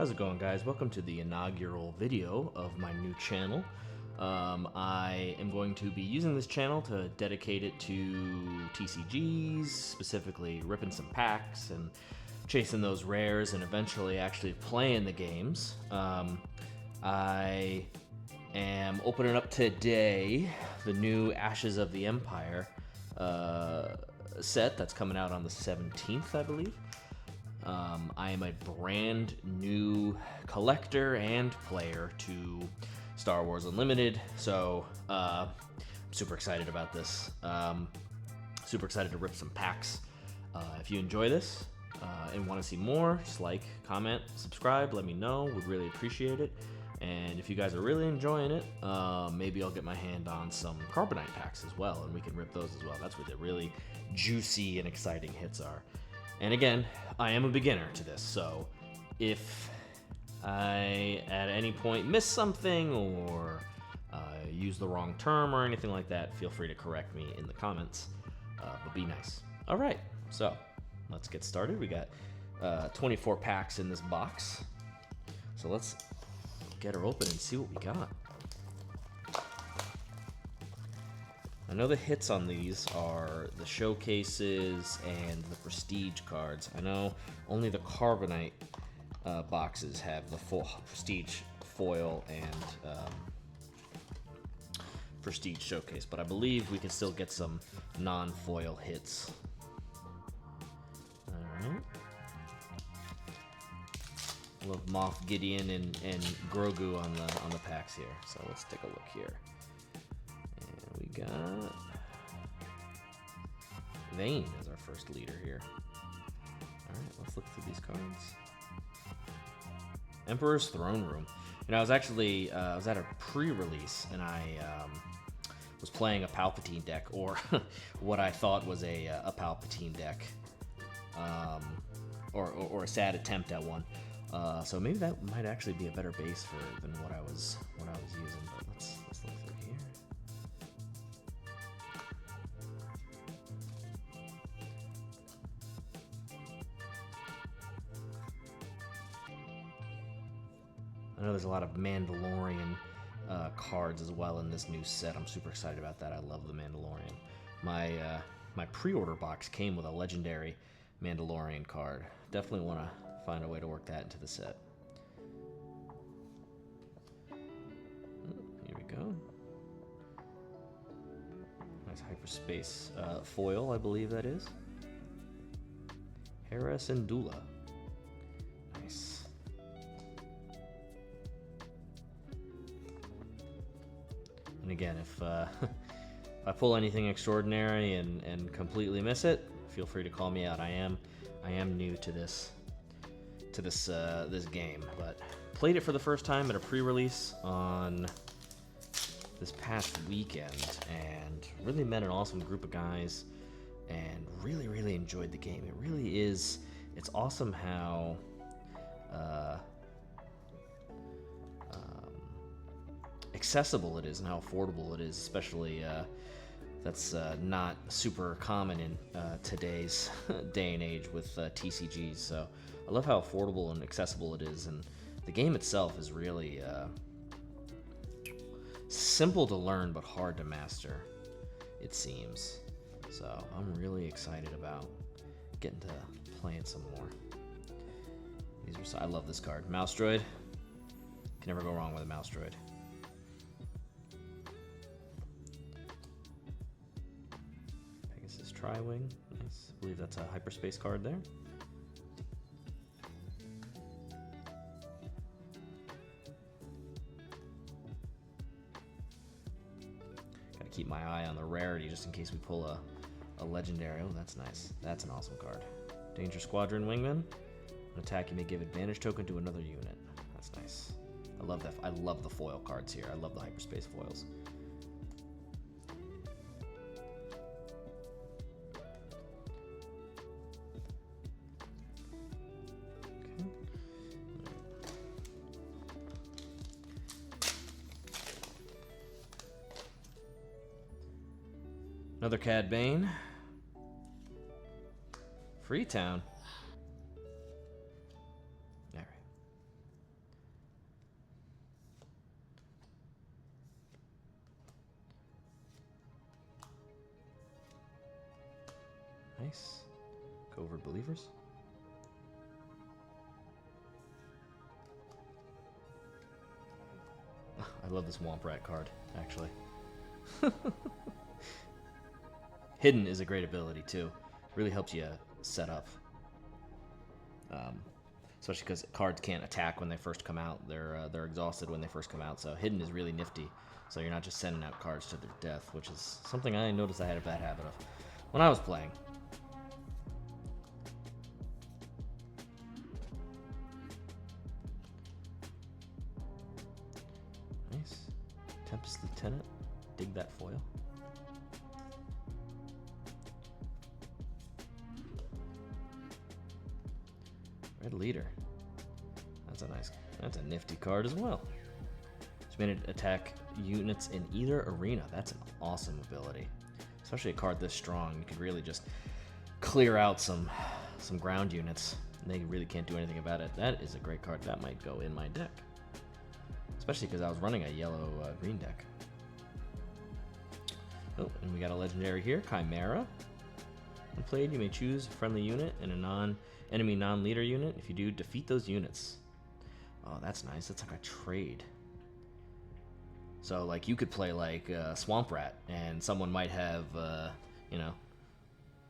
How's it going, guys? Welcome to the inaugural video of my new channel. I am going to be using this channel to dedicate it to TCGs, specifically ripping some packs and chasing those rares and eventually actually playing the games. I am opening up today the new Ashes of the Empire set that's coming out on the 17th, I believe. I am a brand new collector and player to Star Wars Unlimited, so I'm super excited about this. Super excited to rip some packs. If you enjoy this and want to see more, just like, comment, subscribe, let me know. Would really appreciate it. And if you guys are really enjoying it, maybe I'll get my hand on some Carbonite packs as well, and we can rip those as well. That's where the really juicy and exciting hits are. And again, I am a beginner to this, so if I at any point miss something or use the wrong term or anything like that, feel free to correct me in the comments, but be nice. All right, so let's get started. We got 24 packs in this box, so let's get her open and see what we got. I know the hits on these are the showcases and the prestige cards. I know only the Carbonite boxes have the full prestige foil and prestige showcase, but I believe we can still get some non-foil hits. Alright. Love Moff Gideon and Grogu on the packs here. So let's take a look here. We got Vayne as our first leader here. Alright, let's look through these cards. Emperor's Throne Room. You know, I was actually I was at a pre-release and I was playing a Palpatine deck, or what I thought was a Palpatine deck, or a sad attempt at one. So maybe that might actually be a better base than what I was using. But let's look through here. I know there's a lot of Mandalorian cards as well in this new set. I'm super excited about that. I love the Mandalorian. My pre-order box came with a legendary Mandalorian card. Definitely want to find a way to work that into the set. Here we go. Nice hyperspace foil, I believe that is. Hera Syndulla. Nice. And again, if I pull anything extraordinary and completely miss it, feel free to call me out. I am new to this game, but played it for the first time at a pre-release on this past weekend and really met an awesome group of guys and really enjoyed the game. It really is. It's awesome how accessible it is and how affordable it is, especially that's not super common in today's day and age with TCGs. So I love how affordable and accessible it is, and the game itself is really simple to learn but hard to master, it seems. So I'm really excited about getting to playing some more. I love this card. Mouse Droid. Can never go wrong with a Mouse Droid. Pegasus Tri-Wing. Nice. I believe that's a hyperspace card there. Gotta keep my eye on the rarity just in case we pull a legendary. Oh, that's nice. That's an awesome card. Danger Squadron Wingman. An attack, you may give advantage token to another unit. That's nice. I love that. I love the foil cards here. I love the hyperspace foils. Okay. Another Cad Bane. Freetown. Alright. over Believers. I love this Womp Rat card, actually. Hidden is a great ability, too. Really helps you set up. Especially because cards can't attack when they first come out. They're exhausted when they first come out, so Hidden is really nifty. So you're not just sending out cards to their death, which is something I noticed I had a bad habit of when I was playing. Nice. Tempest Lieutenant. Dig that foil. Red Leader. That's a nifty card as well. It's made it attack units in either arena. That's an awesome ability. Especially a card this strong. You could really just clear out some ground units. And they really can't do anything about it. That is a great card. That might go in my deck. Especially because I was running a yellow green deck. Oh, and we got a legendary here, Chimera. When played, you may choose a friendly unit and a enemy non-leader unit. If you do, defeat those units. Oh, that's nice. That's like a trade. So, like, you could play, like, Swamp Rat, and someone might have, you know,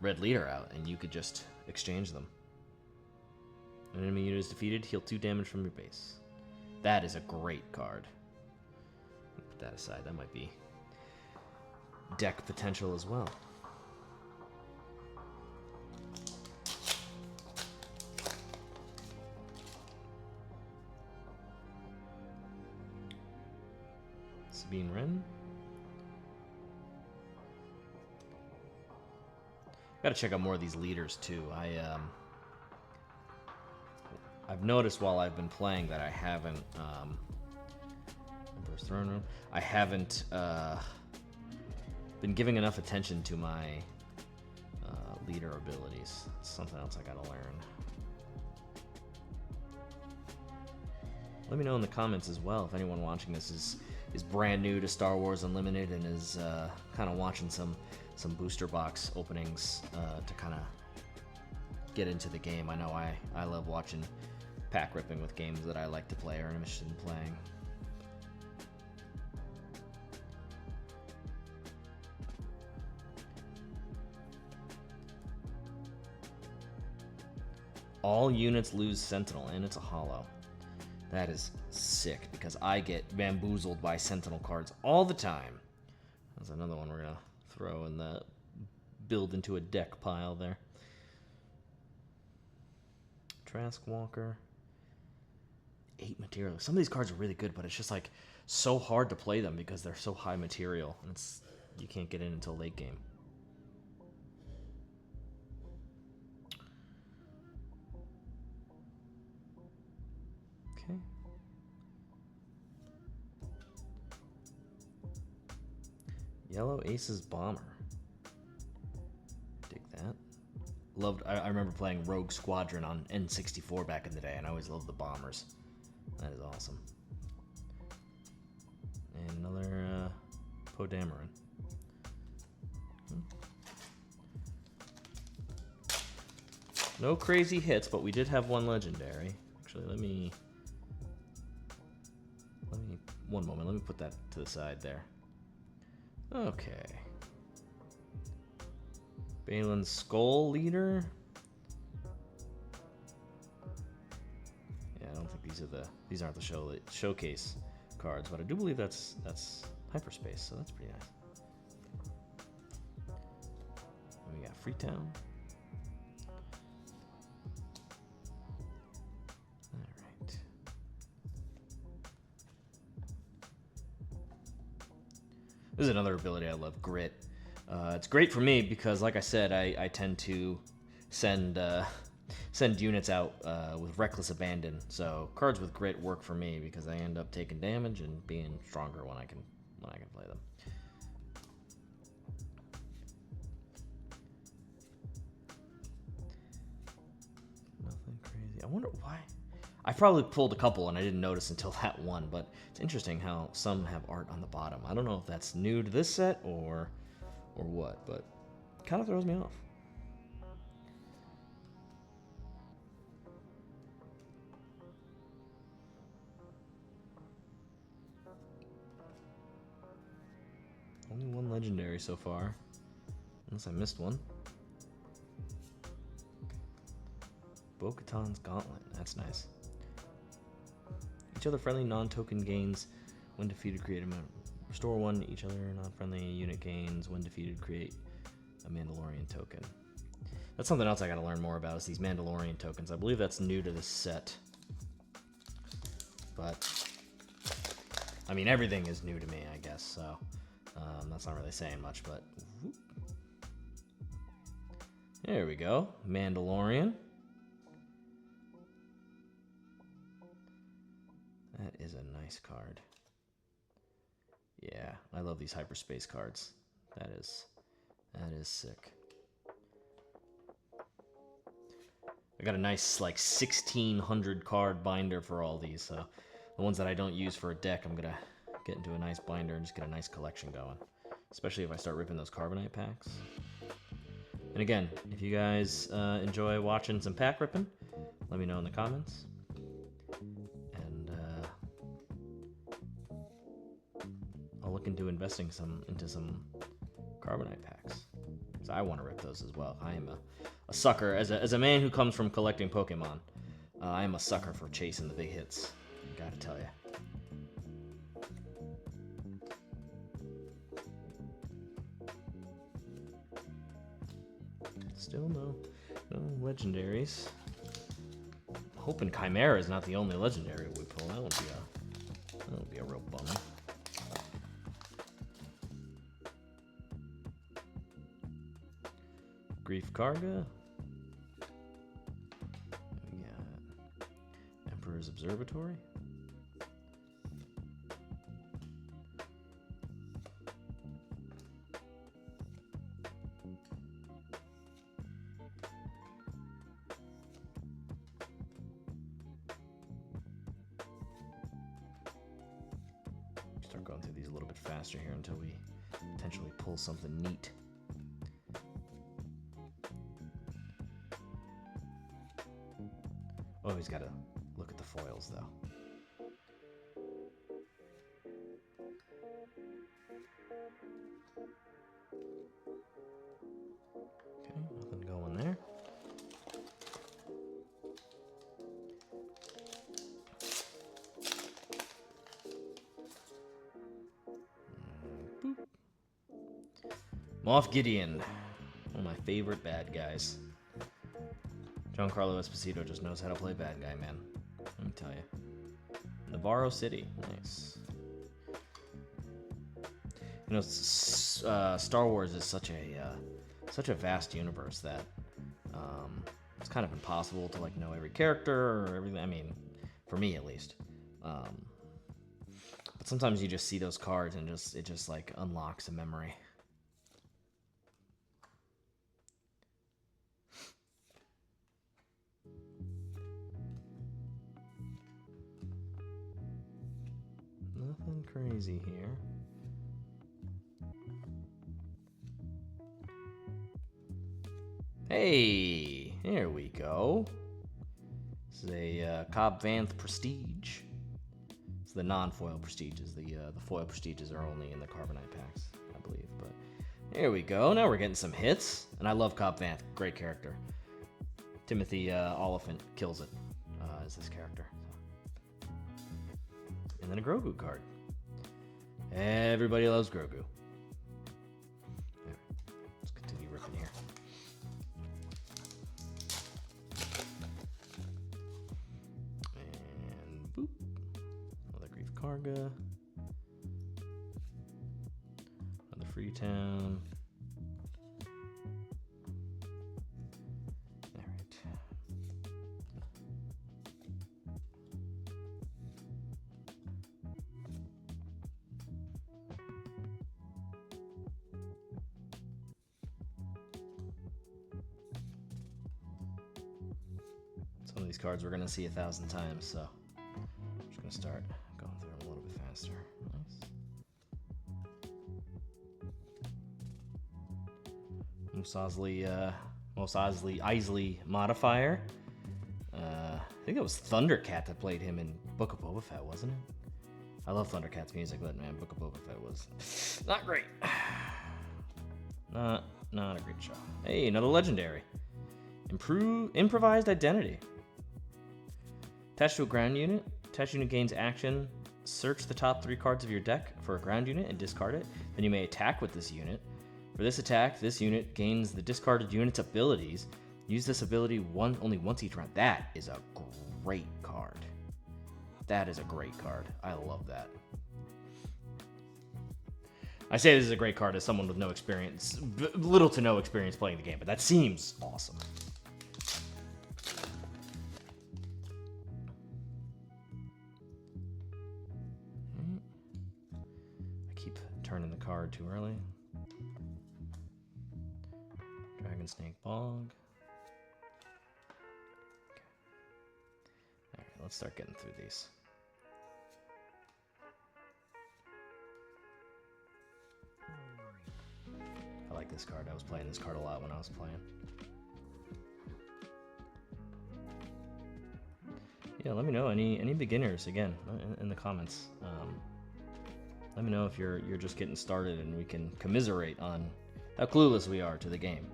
Red Leader out, and you could just exchange them. An enemy unit is defeated, heal 2 damage from your base. That is a great card. Put that aside. That might be deck potential as well. Sabine Wren. Gotta check out more of these leaders too. I've noticed while I've been playing that I haven't Emperor's Throne Room. I haven't been giving enough attention to my leader abilities. It's something else I gotta learn. Let me know in the comments as well if anyone watching this is brand new to Star Wars Unlimited and is kind of watching some booster box openings to kind of get into the game. I know I love watching pack ripping with games that I like to play or I'm interested in playing. All units lose Sentinel, and it's a holo. That is sick, because I get bamboozled by Sentinel cards all the time. That's another one we're going to throw in the build into a deck pile there. Trask Walker. 8 material. Some of these cards are really good, but it's just like so hard to play them because they're so high material. And you can't get in until late game. Okay. Yellow Aces Bomber. Dig that. I remember playing Rogue Squadron on N64 back in the day, and I always loved the bombers. That is awesome. And another Poe Dameron. No crazy hits, but we did have one legendary. Actually, let me one moment. Let me put that to the side there. Okay. Balin's Skull Leader. Yeah, I don't think these aren't the showcase cards, but I do believe that's hyperspace, so that's pretty nice. And we got Freetown. Alright. This is another ability I love, Grit. It's great for me because, like I said, I tend to send units out with Reckless Abandon. So cards with Grit work for me because I end up taking damage and being stronger when I can play them. Nothing crazy. I wonder why. I probably pulled a couple and I didn't notice until that one, but it's interesting how some have art on the bottom. I don't know if that's new to this set or what, but it kind of throws me off. legendary so far. Unless I missed one. Bo-Katan's Gauntlet. That's nice. Each other friendly non-token gains when defeated, create a restore one. Each other non-friendly unit gains when defeated, create a Mandalorian token. That's something else I gotta learn more about, is these Mandalorian tokens. I believe that's new to this set. But, I mean, everything is new to me, I guess, so that's not really saying much, but whoop. There we go. Mandalorian. That is a nice card. Yeah, I love these hyperspace cards. That is sick. I got a nice like 1600 card binder for all these, so the ones that I don't use for a deck, I'm gonna get into a nice binder and just get a nice collection going. Especially if I start ripping those Carbonite packs. And again, if you guys enjoy watching some pack ripping, let me know in the comments. And I'll look into investing into some Carbonite packs, because I want to rip those as well. I am a sucker, as a man who comes from collecting Pokemon, I am a sucker for chasing the big hits, gotta tell you. Still no legendaries. Hoping Chimera is not the only legendary we pull. That would be a real bummer. Grief Karga. We got Emperor's Observatory. Start going through these a little bit faster here until we potentially pull something neat. Always got to look at the foils, though. Okay, nothing going there. Boop. Moff Gideon, one of my favorite bad guys. Giancarlo Esposito just knows how to play bad guy, man. Let me tell you. Navarro City, nice. You know, Star Wars is such a vast universe that it's kind of impossible to like know every character or everything. I mean, for me at least. But sometimes you just see those cards and it just like unlocks a memory. Nothing crazy here. Hey, there we go. This is a Cobb Vanth Prestige. It's the non-foil Prestiges. The foil Prestiges are only in the Carbonite packs, I believe. But there we go. Now we're getting some hits. And I love Cobb Vanth. Great character. Timothy Oliphant kills it as this character. And then a Grogu card. Everybody loves Grogu. Right, let's continue ripping here. And boop. Another Grief Karga. Another Freetown. Some of these cards we're going to see 1,000 times, so I'm just going to start going through them a little bit faster. Nice. Mos Eisley modifier. I think it was Thundercat that played him in Book of Boba Fett, wasn't it? I love Thundercat's music, but man, Book of Boba Fett was not great. Not a great show. Hey, another legendary. Improvised identity. Attached to a ground unit. Attached unit gains action. Search the top 3 cards of your deck for a ground unit and discard it. Then you may attack with this unit. For this attack, this unit gains the discarded unit's abilities. Use this ability only once each round. That is a great card. That is a great card. I love that. I say this is a great card as someone with no experience, little to no experience playing the game, but that seems awesome. I keep turning the card too early. Dragon Snake Bog. Okay. Alright, let's start getting through these. I like this card. I was playing this card a lot when I was playing. Yeah, let me know any beginners again in the comments. Let me know if you're just getting started and we can commiserate on how clueless we are to the game.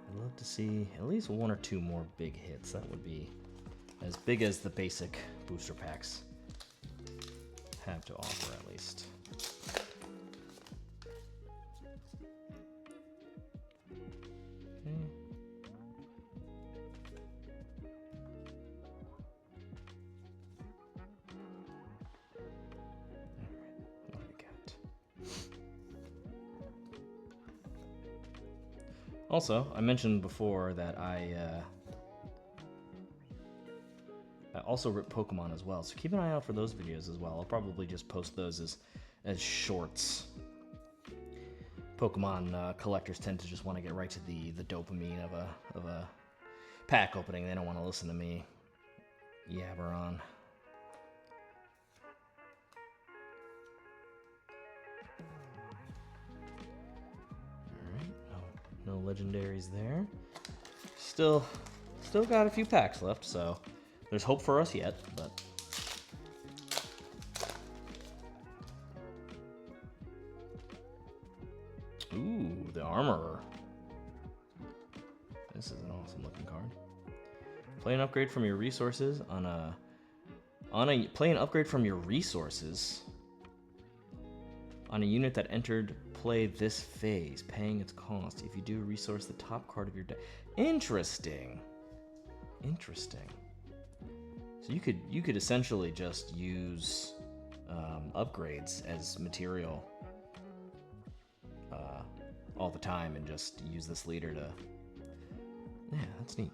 I'd love to see at least 1 or 2 more big hits. That would be as big as the basic booster packs have to offer, at least. Okay. Alright, what do we got? Also, I mentioned before that I also rip Pokemon as well, so keep an eye out for those videos as well. I'll probably just post those as shorts. Pokemon collectors tend to just want to get right to the dopamine of a pack opening. They don't want to listen to me yabber on. Alright, no legendaries there. Still got a few packs left, so there's hope for us yet, but... Ooh, the Armorer. This is an awesome looking card. Play an upgrade from your resources play an upgrade from your resources on a unit that entered play this phase, paying its cost. If you do, resource the top card of your deck. Interesting. So you could essentially just use upgrades as material all the time and just use this leader to... Yeah, that's neat.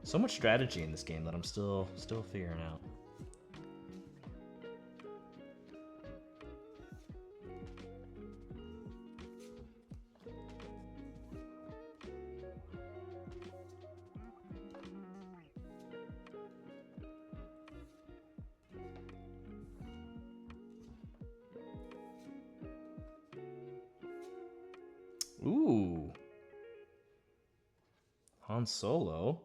So much strategy in this game that I'm still figuring out. Ooh. Han Solo.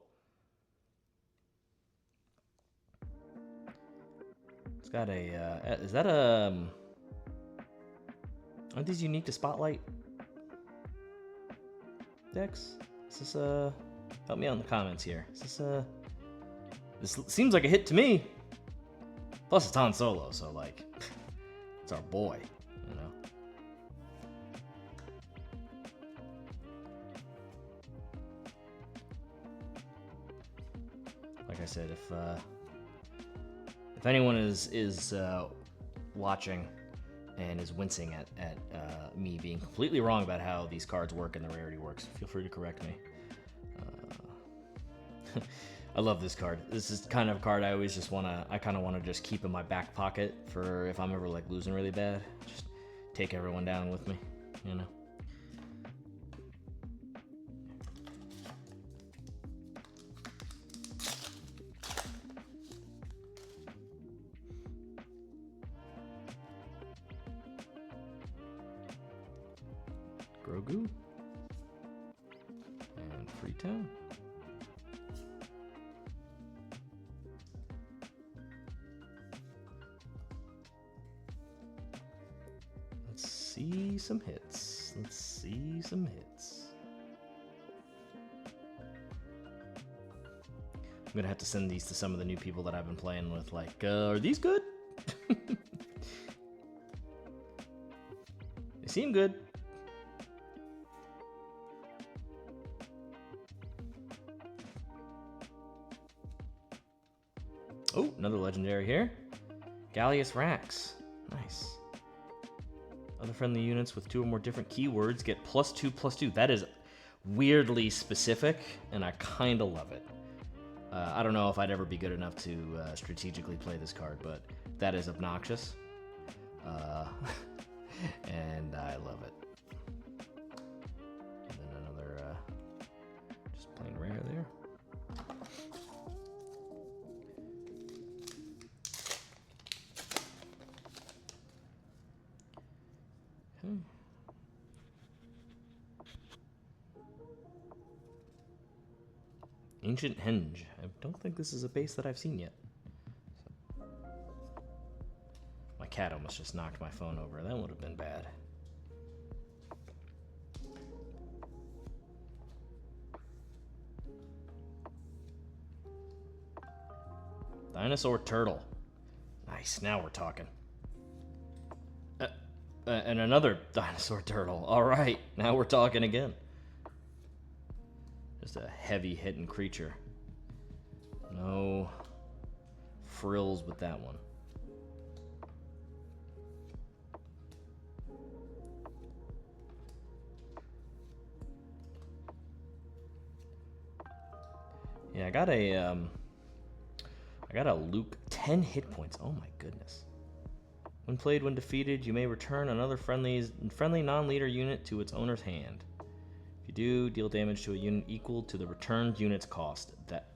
It's got a, is that a, aren't these unique to Spotlight decks? Is this, help me out in the comments here. Is this, this seems like a hit to me. Plus it's Han Solo, so like, it's our boy, you know? Like I said, if anyone is watching and is wincing at me being completely wrong about how these cards work and the rarity works, feel free to correct me. I love this card. This is kind of a card I always just I kind of want to just keep in my back pocket for if I'm ever like losing really bad. Just take everyone down with me, you know? Grogu and Freetown. see some hits. Let's see some hits. I'm gonna have to send these to some of the new people that I've been playing with. Like, are these good? They seem good. Oh, another legendary here. Gallius Rax. Nice. Other friendly units with 2 or more different keywords get +2/+2. That is weirdly specific, and I kind of love it. I don't know if I'd ever be good enough to strategically play this card, but that is obnoxious. And I love it. And then another just plain rare there. Okay. Ancient Henge. I don't think this is a base that I've seen yet. So. My cat almost just knocked my phone over. That would have been bad. Dinosaur Turtle. Nice, now we're talking. And another Dinosaur Turtle. All right, now we're talking again. Just a heavy hitting creature. No frills with that one. Yeah, I got a Luke 10 hit points. Oh my goodness. When played, when defeated, you may return another friendly non-leader unit to its owner's hand. If you do, deal damage to a unit equal to the returned unit's cost. That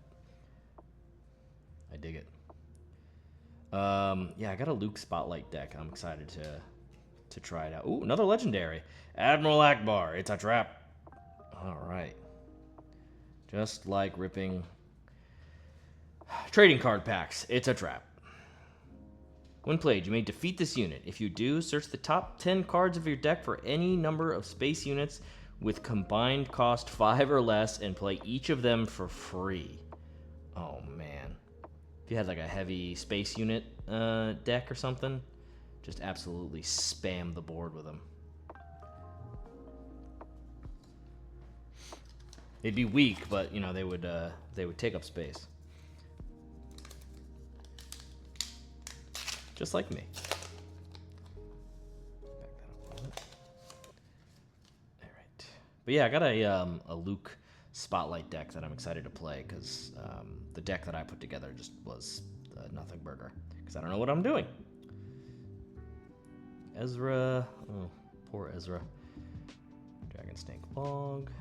I dig it. Yeah, I got a Luke Spotlight deck. I'm excited to try it out. Ooh, another legendary. Admiral Akbar. It's a trap. All right. Just like ripping trading card packs. It's a trap. When played, you may defeat this unit. If you do, search the top 10 cards of your deck for any number of space units with combined cost 5 or less and play each of them for free. Oh, man. If you had like a heavy space unit deck or something, just absolutely spam the board with them. They'd be weak, but, you know, they would take up space. Just like me. All right. But yeah, I got a Luke Spotlight deck that I'm excited to play because the deck that I put together just was a nothing burger because I don't know what I'm doing. Ezra. Oh, poor Ezra. Dragon Snake Bog.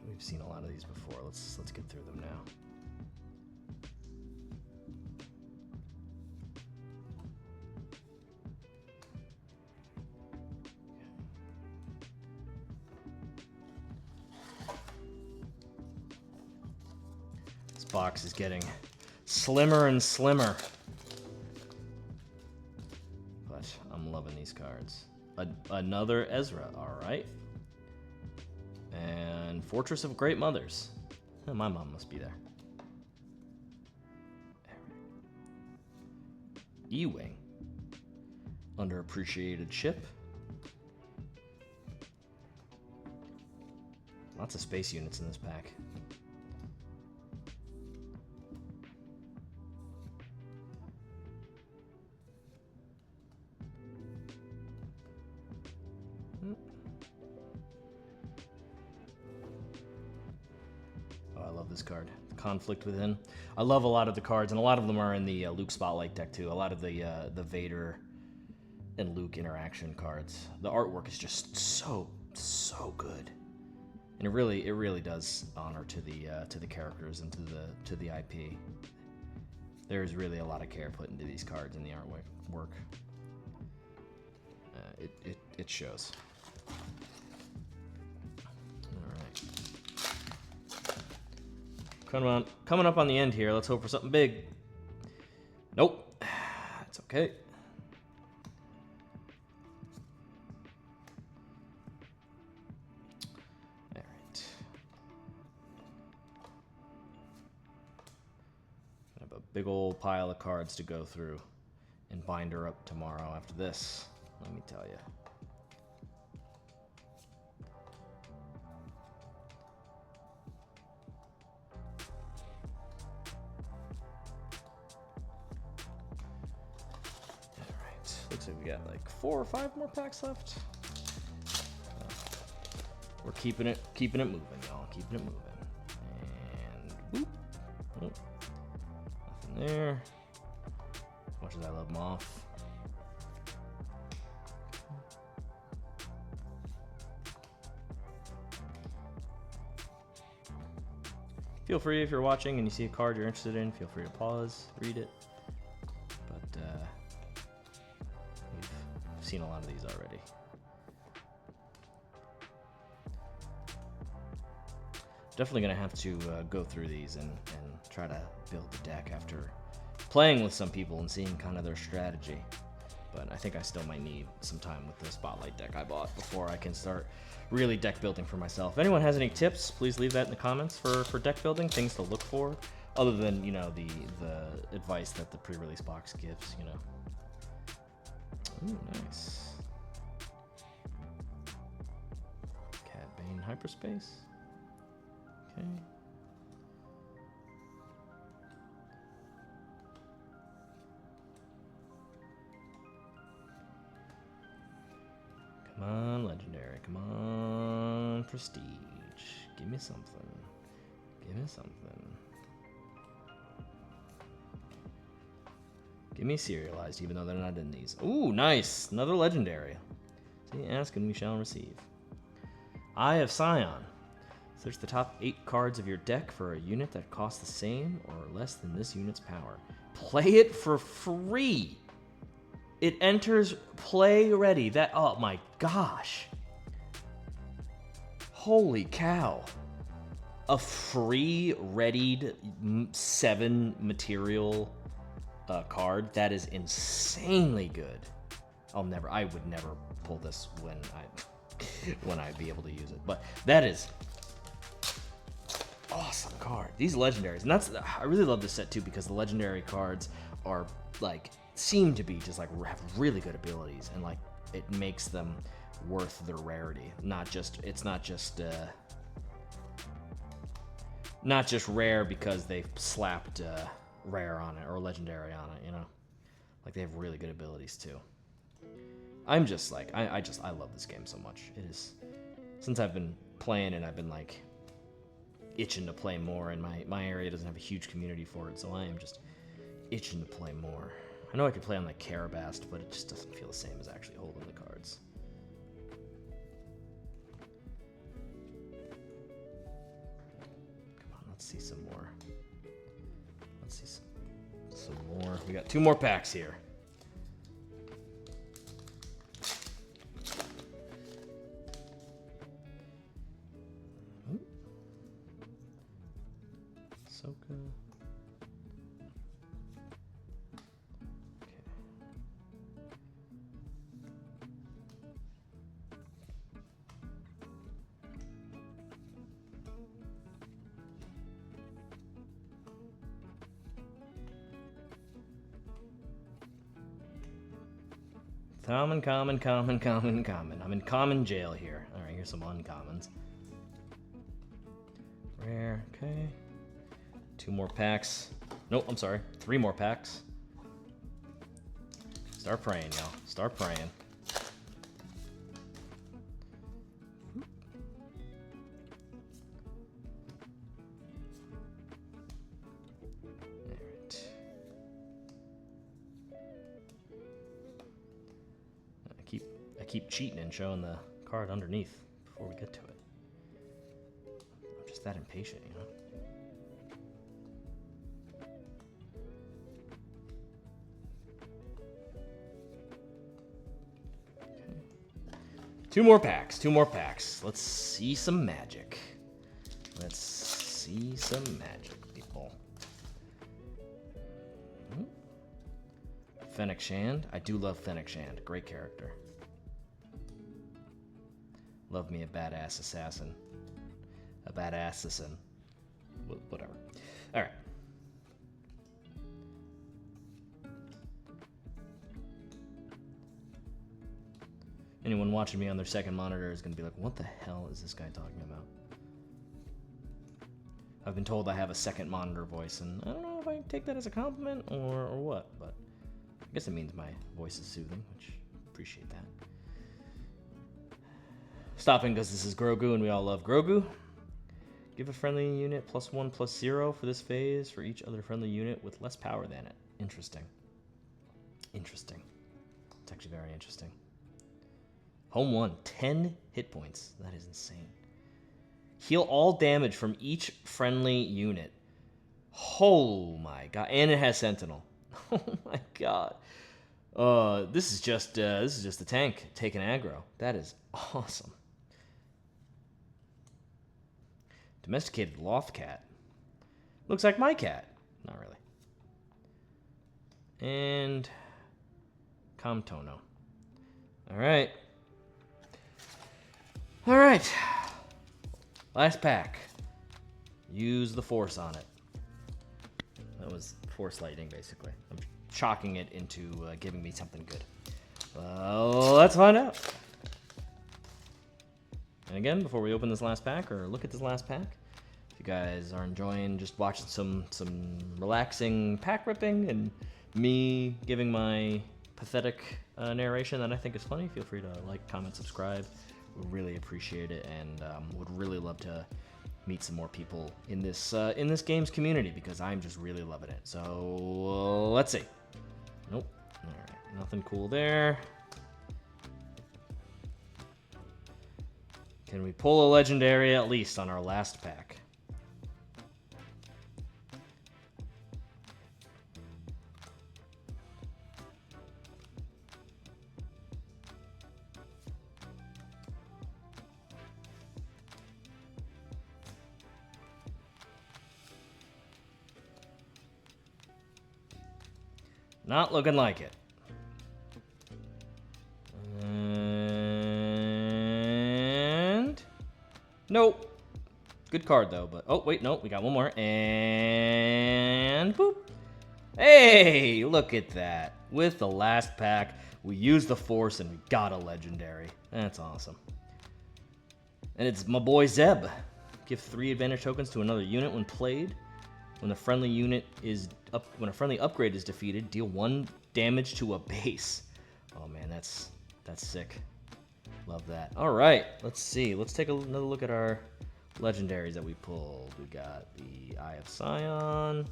We've seen a lot of these before. Let's get through them now. This box is getting slimmer and slimmer. But I'm loving these cards. Another Ezra, all right. And Fortress of Great Mothers. Oh, my mom must be there. E-Wing. Underappreciated ship. Lots of space units in this pack. This card, Conflict Within. I love a lot of the cards, and a lot of them are in the Luke Spotlight deck too. A lot of the Vader and Luke interaction cards. The artwork is just so good, and it really does honor to the characters and to the IP. There's really a lot of care put into these cards in the artwork. It shows. All right. Coming up on the end here. Let's hope for something big. Nope. It's okay. All right. I have a big old pile of cards to go through and bind her up tomorrow after this. Let me tell you. Looks like we got like 4 or 5 more packs left. We're keeping it moving, y'all. Keeping it moving. And boop. Oh, nothing there. As much as I love Moth. Feel free, if you're watching and you see a card you're interested in, feel free to pause, read it. But we've seen a lot of these already. Definitely gonna have to go through these and try to build the deck after playing with some people and seeing kind of their strategy. But I think I still might need some time with the Spotlight deck I bought before I can start really deck building for myself. If anyone has any tips, please leave that in the comments for deck building, things to look for, other than, you know, the advice that the pre-release box gives, you know. Ooh, nice. Cad Bane Hyperspace. Okay. Come on, Legendary. Come on, Prestige. Give me something. Give me something. Give me Serialized, even though they're not in these. Ooh, nice. Another Legendary. See, ask and we shall receive. Eye of Scion. Search the top 8 cards of your deck for a unit that costs the same or less than this unit's power. Play it for free. It enters play ready. That, oh my gosh. Holy cow. A free readied 7 material card. That is insanely good. I would never pull this when I'd be able to use it. But that is awesome card. These legendaries, and I really love this set too because the legendary cards are like seem to be just like have really good abilities, and like it makes them worth their rarity. It's not just rare because they've slapped rare on it or legendary on it, you know. Like they have really good abilities too. I'm just like I love this game so much. It is, since I've been playing and I've been like itching to play more, and my area doesn't have a huge community for it, so I am just itching to play more. I know I could play on like Karabast, but it just doesn't feel the same as actually holding the cards. Come on, let's see some more. Let's see some more. We got 2 more packs here. Ahsoka. Common. I'm in common jail here. Alright, here's some uncommons. Rare, okay. 2 more packs. Nope, I'm sorry. 3 more packs. Start praying, y'all. Start praying. I keep cheating and showing the card underneath before we get to it. I'm just that impatient, you know? Two more packs. Let's see some magic. People. Fennec Shand. I do love Fennec Shand. Great character. Love me a badass assassin. A badass assassin. Whatever. Alright. Anyone watching me on their second monitor is going to be like, what the hell is this guy talking about? I've been told I have a second monitor voice, and I don't know if I take that as a compliment or what, but I guess it means my voice is soothing, which I appreciate that. Stopping because this is Grogu, and we all love Grogu. Give a friendly unit +1/+0 for this phase for each other friendly unit with less power than it. Interesting. It's actually very interesting. Home 1, 10 hit points. That is insane. Heal all damage from each friendly unit. Oh my god. And it has Sentinel. Oh my god. This is just the tank taking aggro. That is awesome. Domesticated Loth Cat. Looks like my cat. Not really. And Comtono. Alright. Alright. Last pack. Use the Force on it. That was Force Lightning, basically. I'm chalking it into giving me something good. Well, let's find out. And again, before we open this last pack, or look at this last pack, if you guys are enjoying just watching some relaxing pack ripping and me giving my pathetic narration that I think is funny, feel free to like, comment, subscribe. Would really appreciate it, and would really love to meet some more people in this games community, because I'm just really loving it. So let's see. Nope. All right, nothing cool there. Can we pull a legendary at least on our last pack? Not looking like it. And nope. Good card though, but oh wait, no, we got one more. And boop. Hey, look at that. With the last pack, we used the Force and we got a legendary. That's awesome. And it's my boy Zeb. Give 3 advantage tokens to another unit when played. When a friendly upgrade is defeated, deal 1 damage to a base. Oh man, that's sick. Love that. All right, let's see. Let's take another look at our legendaries that we pulled. We got the Eye of Sion.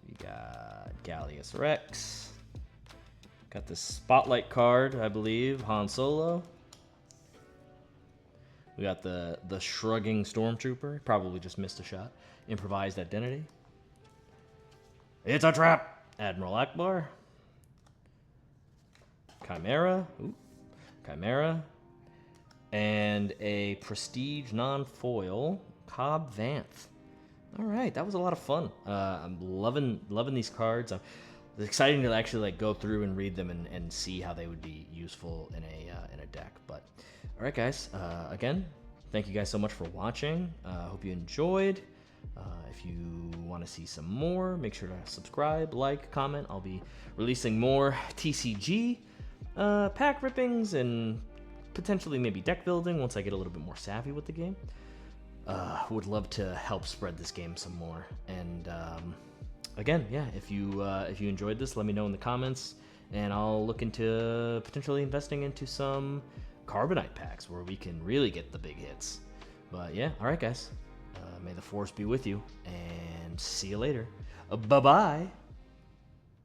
We got Gallius Rex. Got the Spotlight card, I believe, Han Solo. We got the Shrugging Stormtrooper. Probably just missed a shot. Improvised Identity. It's a trap! Admiral Akbar. Chimera. Ooh. Chimera. And a Prestige non-foil Cobb Vanth. Alright, that was a lot of fun. I'm loving these cards. It's exciting to actually go through and read them and see how they would be useful in a deck. But alright guys, again, thank you guys so much for watching. Hope you enjoyed. If you want to see some more, make sure to subscribe, like, comment. I'll be releasing more TCG pack rippings and potentially maybe deck building once I get a little bit more savvy with the game. Would love to help spread this game some more. And again, yeah, if you enjoyed this, let me know in the comments, and I'll look into potentially investing into some Carbonite packs where we can really get the big hits. But yeah, all right, guys. May the Force be with you, and see you later. Bye-bye.